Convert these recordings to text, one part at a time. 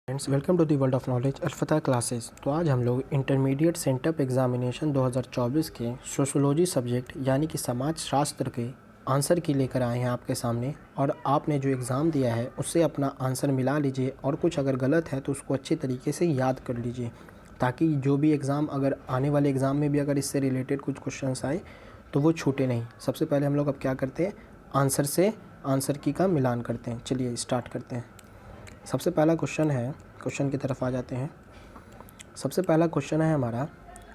Friends, welcome to the world of knowledge Alfata classes. तो आज हम लोग इंटरमीडिएट सेंटअप एग्जामिनेशन 2024 के सोशोलॉजी सब्जेक्ट यानी कि समाज शास्त्र के आंसर की लेकर आए हैं आपके सामने। और आपने जो एग्ज़ाम दिया है उससे अपना आंसर मिला लीजिए और कुछ अगर गलत है तो उसको अच्छे तरीके से याद कर लीजिए, ताकि जो भी एग्ज़ाम अगर आने वाले एग्ज़ाम में भी अगर इससे रिलेटेड कुछ क्वेश्चंस आए तो वो छूटे नहीं। सबसे पहले हम लोग अब क्या करते हैं, आंसर से आंसर की का मिलान करते हैं। चलिए स्टार्ट करते हैं। सबसे पहला क्वेश्चन है, क्वेश्चन की तरफ आ जाते हैं। सबसे पहला क्वेश्चन है हमारा,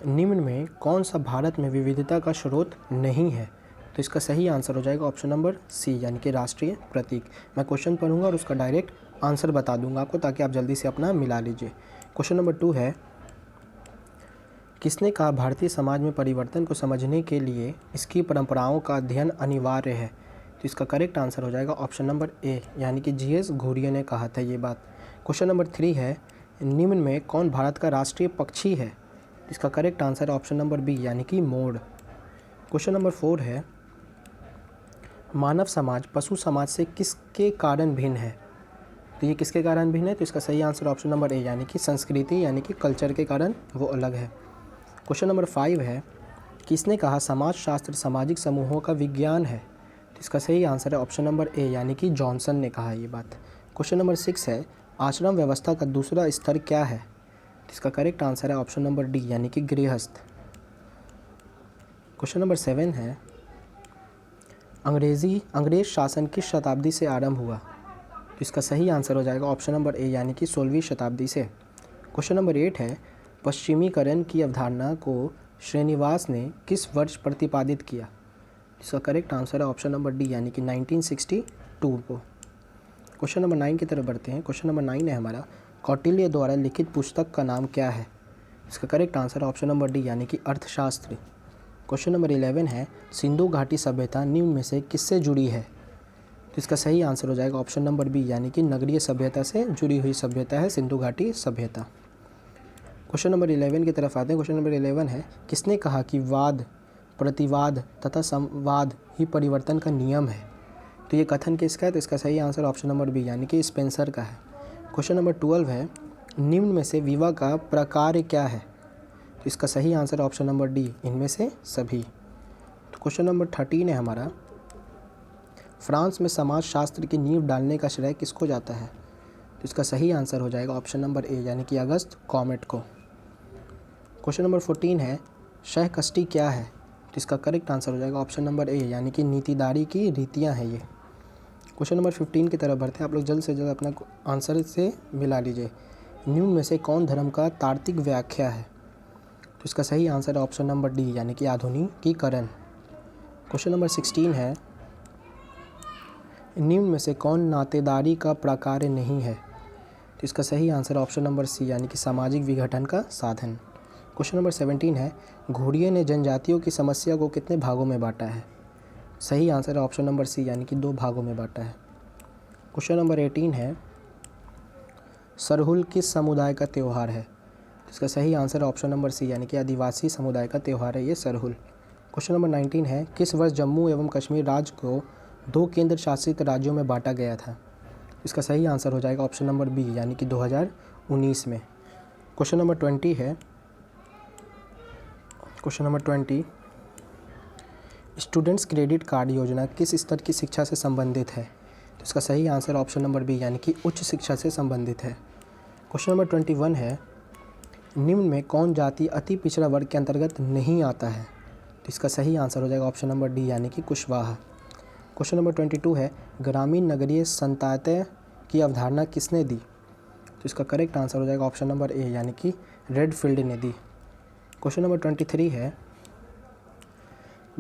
निम्न में कौन सा भारत में विविधता का स्रोत नहीं है? तो इसका सही आंसर हो जाएगा ऑप्शन नंबर सी यानी कि राष्ट्रीय प्रतीक। मैं क्वेश्चन पढ़ूंगा और उसका डायरेक्ट आंसर बता दूंगा आपको, ताकि आप जल्दी से अपना मिला लीजिए। क्वेश्चन नंबर 2 है, किसने कहा भारतीय समाज में परिवर्तन को समझने के लिए इसकी परंपराओं का अध्ययन अनिवार्य है? तो इसका करेक्ट आंसर हो जाएगा ऑप्शन नंबर ए यानी कि जीएस घुरिया ने कहा था ये बात। क्वेश्चन नंबर 3 है, निम्न में कौन भारत का राष्ट्रीय पक्षी है? इसका करेक्ट आंसर है ऑप्शन नंबर बी यानी कि मोर। क्वेश्चन नंबर 4 है, मानव समाज पशु समाज से किसके कारण भिन्न है? तो ये किसके कारण भिन्न है? तो इसका सही आंसर ऑप्शन नंबर ए यानी कि संस्कृति यानी कि कल्चर के कारण वो अलग है। क्वेश्चन नंबर 5 है, किसने कहा समाज शास्त्र सामाजिक समूहों का विज्ञान है? तो इसका सही आंसर है ऑप्शन नंबर ए यानी कि जॉनसन ने कहा ये बात। क्वेश्चन नंबर 6 है, आश्रम व्यवस्था का दूसरा स्तर क्या है? तो इसका करेक्ट आंसर है ऑप्शन नंबर डी यानी कि गृहस्थ। क्वेश्चन नंबर 7 है, अंग्रेज शासन किस शताब्दी से आरंभ हुआ? तो इसका सही आंसर हो जाएगा ऑप्शन नंबर ए यानी कि 16वीं शताब्दी से। क्वेश्चन नंबर 8 है, पश्चिमीकरण की अवधारणा को श्रीनिवास ने किस वर्ष प्रतिपादित किया? इसका करेक्ट आंसर है ऑप्शन नंबर डी यानी कि 1962 को। क्वेश्चन नंबर 9 की तरफ बढ़ते हैं। क्वेश्चन नंबर 9 है हमारा, कौटिल्य द्वारा लिखित पुस्तक का नाम क्या है? इसका करेक्ट आंसर है ऑप्शन नंबर डी यानी कि अर्थशास्त्र। क्वेश्चन नंबर 11 है, सिंधु घाटी सभ्यता निम्न में से किससे जुड़ी है? तो इसका सही आंसर हो जाएगा ऑप्शन नंबर बी यानी कि नगरीय सभ्यता से जुड़ी हुई सभ्यता है सिंधु घाटी सभ्यता। क्वेश्चन नंबर 11 की तरफ आते हैं। क्वेश्चन नंबर 11 है, किसने कहा कि वाद, प्रतिवाद तथा संवाद ही परिवर्तन का नियम है? तो ये कथन किसका है? तो इसका सही आंसर ऑप्शन नंबर बी यानी कि स्पेंसर का है। क्वेश्चन नंबर 12 है, निम्न में से विवाह का प्रकार क्या है? तो इसका सही आंसर ऑप्शन नंबर डी, इनमें से सभी। तो क्वेश्चन नंबर 13 है हमारा, फ्रांस में समाज शास्त्र की नींव डालने का श्रेय किसको जाता है? तो इसका सही आंसर हो जाएगा ऑप्शन नंबर ए यानी कि अगस्त कॉमेट को। क्वेश्चन नंबर 14 है, सहकष्टी क्या है? तो इसका करेक्ट आंसर हो जाएगा ऑप्शन नंबर ए यानी कि नीतिदारी की रीतियाँ हैं ये। क्वेश्चन नंबर 15 की तरफ बढ़ते हैं। आप लोग जल्द से जल्द अपना आंसर से मिला लीजिए। निम्न में से कौन धर्म का तार्किक व्याख्या है? तो इसका सही आंसर है ऑप्शन नंबर डी यानी कि आधुनिकीकरण। क्वेश्चन नंबर 16 है, निम्न में से कौन नातेदारी का प्रकार नहीं है? तो इसका सही आंसर ऑप्शन नंबर सी यानी कि सामाजिक विघटन का साधन। क्वेश्चन नंबर 17 है, घुरिया ने जनजातियों की समस्या को कितने भागों में बांटा है? सही आंसर है ऑप्शन नंबर सी यानी कि 2 भागों में बांटा है। क्वेश्चन नंबर 18 है, सरहुल किस समुदाय का त्यौहार है? इसका सही आंसर ऑप्शन नंबर सी यानी कि आदिवासी समुदाय का त्यौहार है ये सरहुल। क्वेश्चन नंबर 19 है, किस वर्ष जम्मू एवं कश्मीर राज्य को 2 केंद्र शासित राज्यों में बांटा गया था? इसका सही आंसर हो जाएगा ऑप्शन नंबर बी यानी कि 2019 में। क्वेश्चन नंबर 20 है, question number 20, students credit card योजना किस स्तर की शिक्षा से संबंधित है? तो इसका सही आंसर ऑप्शन नंबर बी यानी कि उच्च शिक्षा से संबंधित है। क्वेश्चन नंबर 21 है, निम्न में कौन जाति अति पिछड़ा वर्ग के अंतर्गत नहीं आता है? तो इसका सही आंसर हो जाएगा ऑप्शन नंबर डी यानी कि कुशवाहा। क्वेश्चन नंबर 22 है, ग्रामीण नगरीय संतायत की अवधारणा किसने दी? तो इसका करेक्ट आंसर हो जाएगा ऑप्शन नंबर ए यानी कि रेडफील्ड ने दी। क्वेश्चन नंबर 23 है,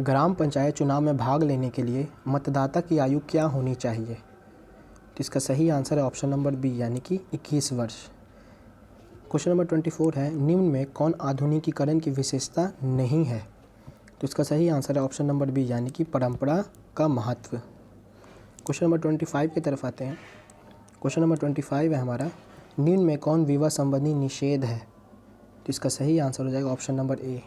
ग्राम पंचायत चुनाव में भाग लेने के लिए मतदाता की आयु क्या होनी चाहिए? तो इसका सही आंसर है ऑप्शन नंबर बी यानी कि 21 वर्ष। क्वेश्चन नंबर 24 है, निम्न में कौन आधुनिकीकरण की विशेषता नहीं है? तो इसका सही आंसर है ऑप्शन नंबर बी यानी कि परंपरा का महत्व। क्वेश्चन नंबर 25 की तरफ आते हैं। क्वेश्चन नंबर 25 है हमारा, निम्न में कौन विवाह संबंधी निषेध है? तो इसका सही आंसर हो जाएगा ऑप्शन नंबर ए,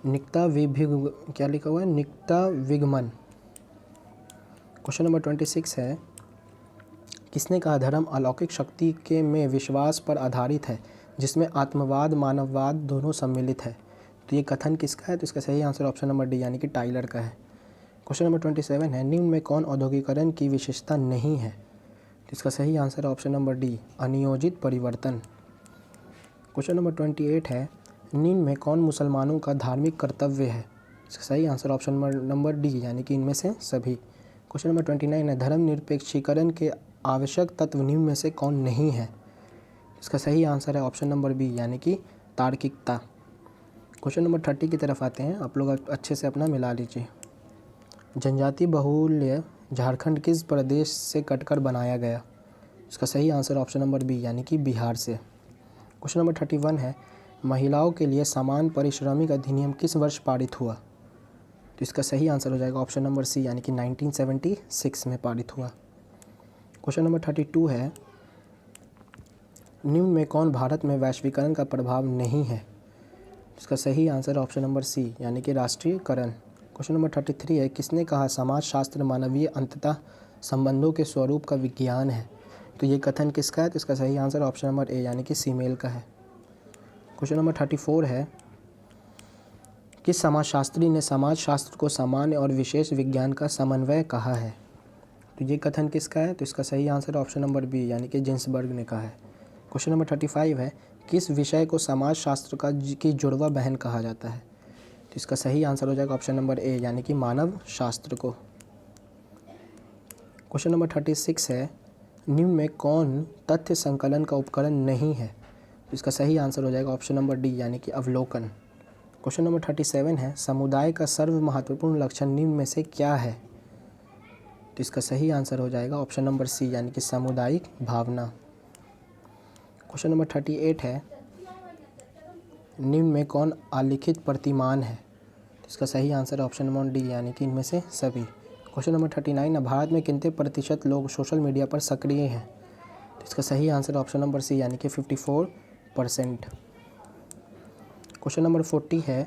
निक्ता क्या लिखा हुआ है, निक्ता विगमन। क्वेश्चन नंबर 26 है, किसने कहा धर्म अलौकिक शक्ति के में विश्वास पर आधारित है जिसमें आत्मवाद मानववाद दोनों सम्मिलित है। तो ये कथन किसका है? तो इसका सही आंसर ऑप्शन नंबर डी यानी कि टाइलर का है। क्वेश्चन नंबर 27 है, निम्न में कौन औद्योगिकरण की विशेषता नहीं है? तो इसका सही आंसर ऑप्शन नंबर डी अनियोजित परिवर्तन। क्वेश्चन नंबर 28 है, निम्न में कौन मुसलमानों का धार्मिक कर्तव्य है? इसका सही आंसर ऑप्शन नंबर डी यानी कि इनमें से सभी। क्वेश्चन नंबर 29 है, धर्म निरपेक्षीकरण के आवश्यक तत्व निम्न में से कौन नहीं है? इसका सही आंसर है ऑप्शन नंबर बी यानी कि तार्किकता। क्वेश्चन नंबर 30 की तरफ आते हैं, आप लोग अच्छे से अपना मिला लीजिए। जनजाति बहुल्य झारखंड किस प्रदेश से कटकर बनाया गया? इसका सही आंसर ऑप्शन नंबर बी यानी कि बिहार से। क्वेश्चन नंबर 31 है, महिलाओं के लिए समान पारिश्रमिक अधिनियम किस वर्ष पारित हुआ? तो इसका सही आंसर हो जाएगा ऑप्शन नंबर सी यानी कि 1976 में पारित हुआ। क्वेश्चन नंबर 32 है, निम्न में कौन भारत में वैश्वीकरण का प्रभाव नहीं है? इसका सही आंसर ऑप्शन नंबर सी यानी कि राष्ट्रीयकरण। क्वेश्चन नंबर 33 है, किसने कहा समाजशास्त्र मानवीय अंततः संबंधों के स्वरूप का विज्ञान है? तो ये कथन किसका है? तो इसका सही आंसर ऑप्शन नंबर ए यानी कि सीमेल का है। क्वेश्चन नंबर 34 है, किस समाजशास्त्री ने समाजशास्त्र को सामान्य और विशेष विज्ञान का समन्वय कहा है? तो ये कथन किसका है? तो इसका सही आंसर ऑप्शन नंबर बी यानी कि जिन्सबर्ग ने कहा है। क्वेश्चन नंबर 35 है, किस विषय को समाजशास्त्र की जुड़वा बहन कहा जाता है? तो इसका सही आंसर हो जाएगा ऑप्शन नंबर ए यानी कि मानव शास्त्र को। क्वेश्चन नंबर 36 है, निम्न में कौन तथ्य संकलन का उपकरण नहीं है? तो इसका सही आंसर हो जाएगा ऑप्शन नंबर डी यानी कि अवलोकन। क्वेश्चन नंबर 37 है, समुदाय का सर्व महत्वपूर्ण लक्षण निम्न में से क्या है? तो इसका सही आंसर हो जाएगा ऑप्शन नंबर सी यानी कि सामुदायिक भावना। क्वेश्चन नंबर 38 है, निम्न में कौन आलिखित प्रतिमान है? तो इसका सही आंसर ऑप्शन नंबर डी यानी कि इनमें से सभी। क्वेश्चन नंबर 39 है, भारत में कितने प्रतिशत लोग सोशल मीडिया पर सक्रिय हैं? तो इसका सही आंसर ऑप्शन नंबर सी यानी कि 54%। क्वेश्चन नंबर 40 है,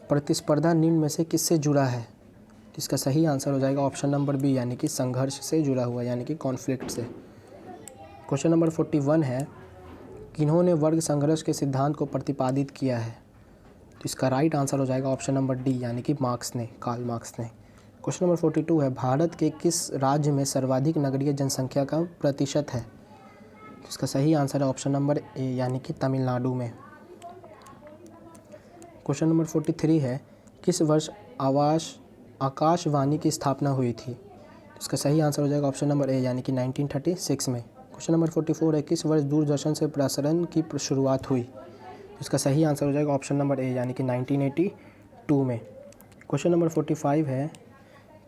प्रतिस्पर्धा निम्न में से किससे जुड़ा है? तो इसका सही आंसर हो जाएगा ऑप्शन नंबर बी यानी कि संघर्ष से जुड़ा हुआ यानी कि कॉन्फ्लिक्ट से। क्वेश्चन नंबर 41 है, किन्होंने वर्ग संघर्ष के सिद्धांत को प्रतिपादित किया है? तो इसका राइट आंसर हो जाएगा ऑप्शन नंबर डी यानी कि मार्क्स ने, कार्ल मार्क्स ने। क्वेश्चन नंबर 42 है, भारत के किस राज्य में सर्वाधिक नगरीय जनसंख्या का प्रतिशत है? तो इसका सही आंसर है ऑप्शन नंबर ए यानी कि तमिलनाडु में। क्वेश्चन नंबर 43 है, किस वर्ष आकाशवाणी की स्थापना हुई थी? तो इसका सही आंसर हो जाएगा ऑप्शन नंबर ए यानी कि 1936 में। क्वेश्चन नंबर 44 है, किस वर्ष दूरदर्शन से प्रसारण की शुरुआत हुई? तो इसका सही आंसर हो जाएगा ऑप्शन नंबर ए यानी कि 1982 में। क्वेश्चन नंबर 45 है,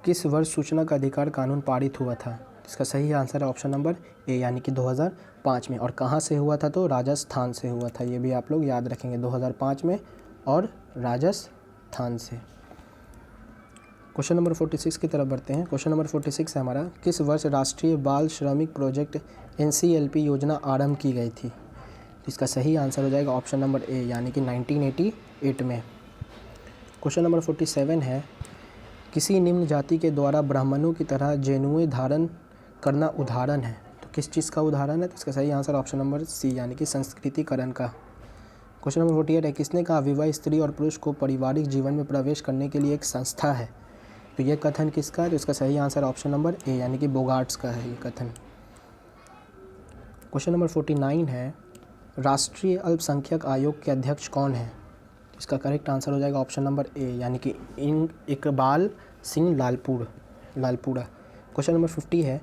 किस वर्ष सूचना का अधिकार कानून पारित हुआ था? इसका सही आंसर है ऑप्शन नंबर ए यानी कि 2005 में। और कहाँ से हुआ था? तो राजस्थान से हुआ था। ये भी आप लोग याद रखेंगे, 2005 में और राजस्थान से। क्वेश्चन नंबर 46 की तरफ बढ़ते हैं। क्वेश्चन नंबर 46 है हमारा, किस वर्ष राष्ट्रीय बाल श्रमिक प्रोजेक्ट NCLP योजना आरंभ की गई थी? इसका सही आंसर हो जाएगा ऑप्शन नंबर ए यानी कि 1988 में। क्वेश्चन नंबर 47 है, किसी निम्न जाति के द्वारा ब्राह्मणों की तरह जनेऊ धारण करना उदाहरण है? तो किस चीज़ का उदाहरण है? तो इसका सही आंसर ऑप्शन नंबर सी यानी कि संस्कृतिकरण का। क्वेश्चन नंबर 48 है, किसने कहा विवाह स्त्री और पुरुष को पारिवारिक जीवन में प्रवेश करने के लिए एक संस्था है? तो ये कथन किसका है? तो इसका सही आंसर ऑप्शन नंबर ए यानी कि बोगार्ट्स का है ये कथन। क्वेश्चन नंबर 49 है, राष्ट्रीय अल्पसंख्यक आयोग के अध्यक्ष कौन है? इसका करेक्ट आंसर हो जाएगा ऑप्शन नंबर ए यानी कि इकबाल सिंह लालपुरा। क्वेश्चन नंबर 50 है,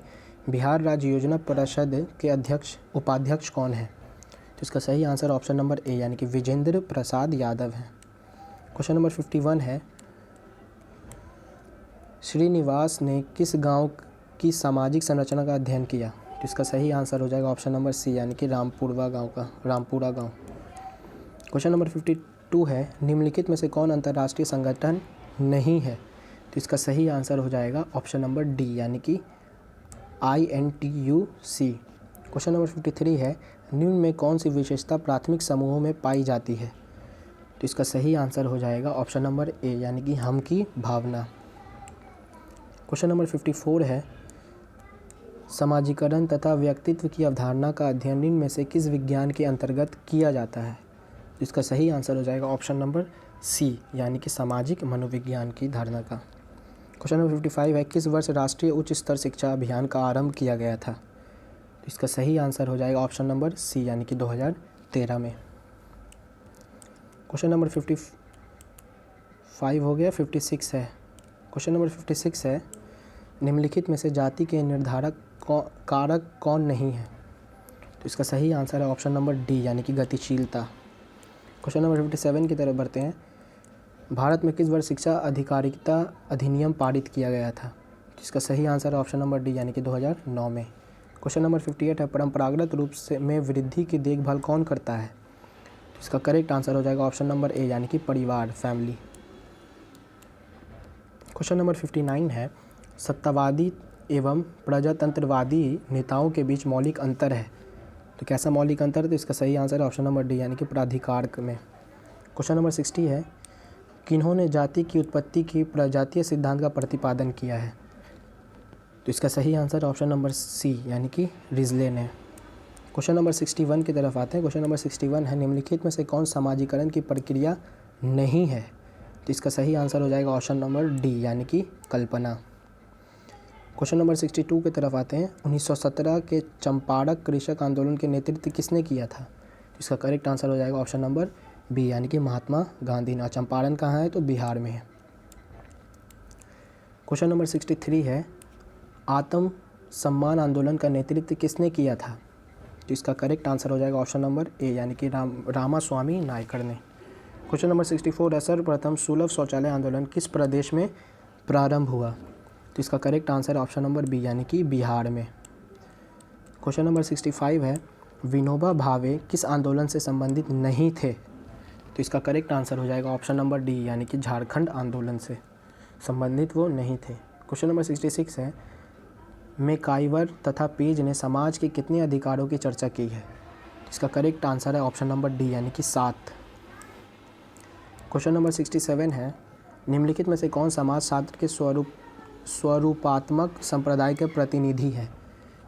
बिहार राज्य योजना परिषद के उपाध्यक्ष कौन है? तो इसका सही आंसर ऑप्शन नंबर ए यानी कि विजेंद्र प्रसाद यादव है। क्वेश्चन नंबर 51 है, श्रीनिवास ने किस गांव की सामाजिक संरचना का अध्ययन किया? तो इसका सही आंसर हो जाएगा ऑप्शन नंबर सी यानी कि रामपुरा गांव। क्वेश्चन नंबर 52 है, निम्नलिखित में से कौन अंतर्राष्ट्रीय संगठन नहीं है? तो इसका सही आंसर हो जाएगा ऑप्शन नंबर डी यानी कि INTUC। क्वेश्चन नंबर 53 है, निम्न में कौन सी विशेषता प्राथमिक समूहों में पाई जाती है? तो इसका सही आंसर हो जाएगा ऑप्शन नंबर ए यानी कि हम की भावना। क्वेश्चन नंबर 54 है, समाजीकरण तथा व्यक्तित्व की अवधारणा का अध्ययन इनमें से किस विज्ञान के अंतर्गत किया जाता है? इसका सही आंसर हो जाएगा ऑप्शन नंबर सी, यानी कि सामाजिक मनोविज्ञान की धारणा का। क्वेश्चन नंबर 55 है, किस वर्ष राष्ट्रीय उच्च स्तर शिक्षा अभियान का आरंभ किया गया था? इसका सही आंसर हो जाएगा ऑप्शन नंबर सी, यानी कि 2013 में। क्वेश्चन नंबर 55 हो गया, 56 है। क्वेश्चन नंबर 56 है, निम्नलिखित में से जाति के निर्धारक कारक कौन नहीं है? तो इसका सही आंसर है ऑप्शन नंबर डी, यानी कि गतिशीलता। क्वेश्चन नंबर 57 की तरफ बढ़ते हैं। भारत में किस वर्ष शिक्षा अधिकारिता अधिनियम पारित किया गया था? इसका सही आंसर है ऑप्शन नंबर डी, यानी कि 2009 में। क्वेश्चन नंबर 58 है, परंपरागत रूप से में वृद्धि की देखभाल कौन करता है? इसका करेक्ट आंसर हो जाएगा ऑप्शन नंबर ए, यानी कि परिवार, फैमिली। क्वेश्चन नंबर 59 है, सत्तावादी एवं प्रजातंत्रवादी नेताओं के बीच मौलिक अंतर है, तो कैसा मौलिक अंतर है? तो इसका सही आंसर है ऑप्शन नंबर डी, यानी कि प्राधिकार में। क्वेश्चन नंबर 60 है, किन्होंने जाति की उत्पत्ति की प्रजातीय सिद्धांत का प्रतिपादन किया है? तो इसका सही आंसर ऑप्शन नंबर सी, यानी कि रिजले ने। क्वेश्चन नंबर 61 की तरफ आते हैं। क्वेश्चन नंबर 61 है, निम्नलिखित में से कौन समाजीकरण की प्रक्रिया नहीं है? तो इसका सही आंसर हो जाएगा ऑप्शन नंबर डी, यानी कि कल्पना। क्वेश्चन नंबर 62 की तरफ आते हैं। 1917 के चंपारण कृषक आंदोलन के नेतृत्व किसने किया था? तो इसका करेक्ट आंसर हो जाएगा ऑप्शन नंबर बी, यानी कि महात्मा गांधी ने। चंपारण कहाँ है? तो बिहार में है। क्वेश्चन नंबर 63 है, आत्म सम्मान आंदोलन का नेतृत्व किसने किया था? तो इसका करेक्ट आंसर हो जाएगा ऑप्शन नंबर ए, यानी कि रामास्वामी नायकर ने। क्वेश्चन नंबर 64 है, सर्वप्रथम सुलभ शौचालय आंदोलन किस प्रदेश में प्रारंभ हुआ? तो इसका correct answer option number B, यानी कि बिहार में। क्वेश्चन नंबर 65 है, विनोबा भावे किस आंदोलन से संबंधित नहीं थे? तो इसका करेक्ट आंसर हो जाएगा ऑप्शन नंबर डी, यानी कि झारखंड आंदोलन से संबंधित वो नहीं थे। क्वेश्चन नंबर 66 है, मैकाइवर तथा पेज ने समाज के कितने अधिकारों की चर्चा की है? इसका करेक्ट आंसर है ऑप्शन नंबर डी, यानी कि 7। क्वेश्चन नंबर 67 है, निम्नलिखित में से कौन समाजशास्त्र के स्वरूपात्मक संप्रदाय के प्रतिनिधि है?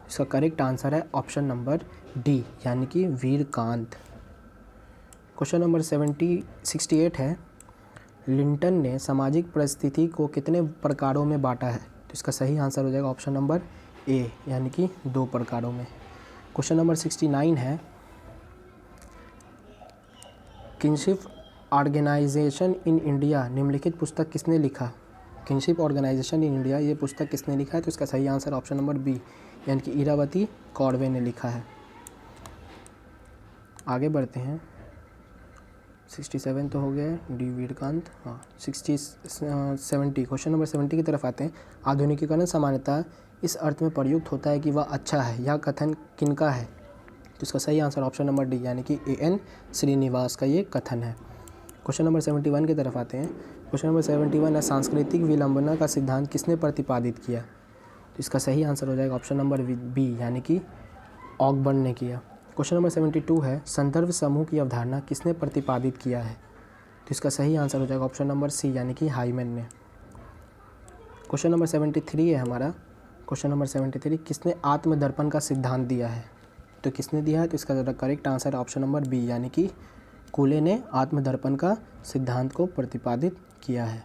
इसका करेक्ट आंसर है ऑप्शन नंबर डी, यानी कि वीरकांत। क्वेश्चन नंबर 68 है, लिंटन ने सामाजिक परिस्थिति को कितने प्रकारों में बांटा है? तो इसका सही आंसर हो जाएगा ऑप्शन नंबर ए, यानी कि 2 प्रकारों में। क्वेश्चन नंबर 69 है, किनशिप ऑर्गेनाइजेशन इन इंडिया निम्नलिखित पुस्तक किसने लिखा? किनशिप ऑर्गेनाइजेशन इन इंडिया, ये पुस्तक किसने लिखा है? तो इसका सही आंसर ऑप्शन नंबर बी, यानी कि इरावती कॉर्वे ने लिखा है। आगे बढ़ते हैं। 67 तो हो गया, डी वीरकांत। हाँ, 70 क्वेश्चन नंबर 70 की तरफ आते हैं। आधुनिकीकरण सामान्यतः इस अर्थ में प्रयुक्त होता है कि वह अच्छा है, यह कथन किनका है? तो इसका सही आंसर ऑप्शन नंबर डी, यानी कि एन श्रीनिवास का ये कथन है। क्वेश्चन नंबर 71 की तरफ आते हैं। क्वेश्चन नंबर 71 है, सांस्कृतिक विलंबना का सिद्धांत किसने प्रतिपादित किया? तो इसका सही आंसर हो जाएगा ऑप्शन नंबर बी, यानी कि ऑकबर्न ने किया। क्वेश्चन नंबर 72 है, संदर्भ समूह की अवधारणा किसने प्रतिपादित किया है? तो इसका सही आंसर हो जाएगा ऑप्शन नंबर सी, यानी कि हाइमन ने। क्वेश्चन नंबर 73 है हमारा। क्वेश्चन नंबर 73, किसने आत्मदर्पण का सिद्धांत दिया है? तो किसने दिया है? तो इसका correct answer option number B, यानी कि कूले ने आत्मदर्पण का सिद्धांत को प्रतिपादित किया है।